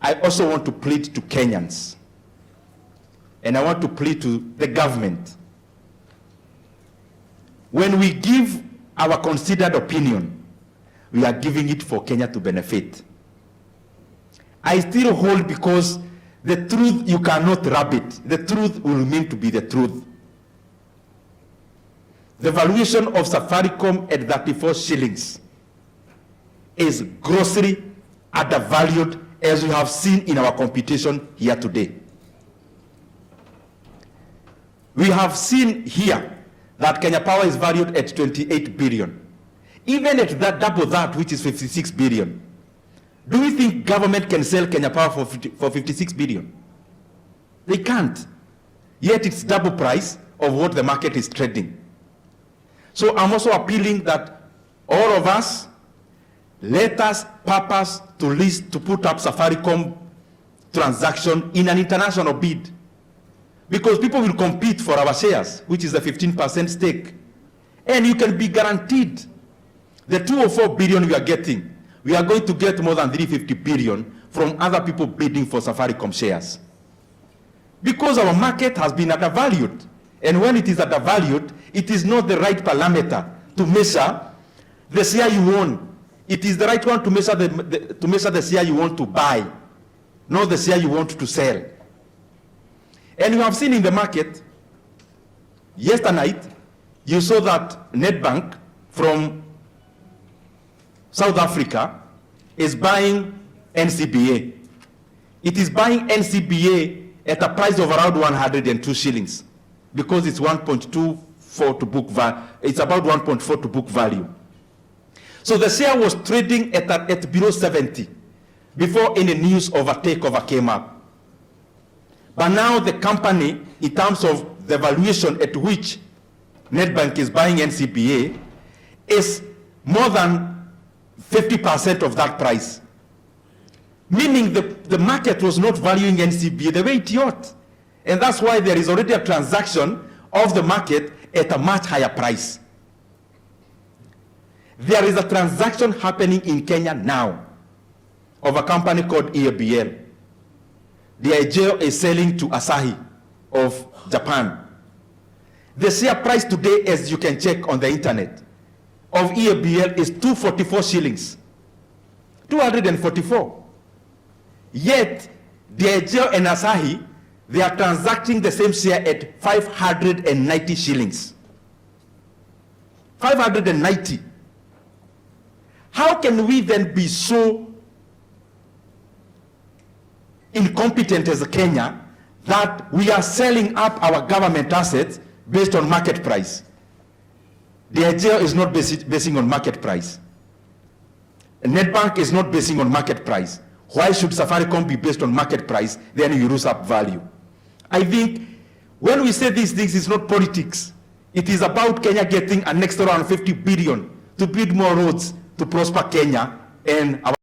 I also want to plead to Kenyans, and I want to plead to the government. When we give our considered opinion, we are giving it for Kenya to benefit. I still hold, because the truth, you cannot rub it. The truth will remain to be the truth. The valuation of Safaricom at 34 shillings is grossly undervalued, as we have seen in our computation here today. We have seen here that Kenya Power is valued at 28 billion. Even at that, double that, which is 56 billion. Do we think government can sell Kenya Power for 56 billion? They can't. Yet it's double price of what the market is trading. So I'm also appealing that all of us, let us purpose to put up Safaricom transaction in an international bid. Because people will compete for our shares, which is the 15% stake. And you can be guaranteed the 2 or 4 billion we are getting, we are going to get more than 350 billion from other people bidding for Safaricom shares. Because our market has been undervalued. And when it is undervalued, it is not the right parameter to measure the share you own. It is the right one to measure the share you want to buy, not the share you want to sell. And you have seen in the market, yesterday night, you saw that Nedbank from South Africa is buying NCBA. It is buying NCBA at a price of around 102 shillings because it's 1.24 to book value. It's about 1.4 to book value. So the share was trading at below 70 before any news of a takeover came up. But now the company, in terms of the valuation at which Nedbank is buying NCBA, is more than 50% of that price. Meaning the market was not valuing NCBA the way it ought. And that's why there is already a transaction of the market at a much higher price. There is a transaction happening in Kenya now of a company called EABL. The IGO is selling to Asahi of Japan. The share price today, as you can check on the internet, of EABL is 244 shillings. 244. Yet, the IGO and Asahi, they are transacting the same share at 590 shillings. 590. How can we then be so incompetent as a Kenya that we are selling up our government assets based on market price? The idea is not basing on market price. Nedbank is not basing on market price. Why should Safaricom be based on market price? Then you lose up value. I think when we say these things, it's not politics. It is about Kenya getting an extra 150 billion to build more roads to prosper Kenya and our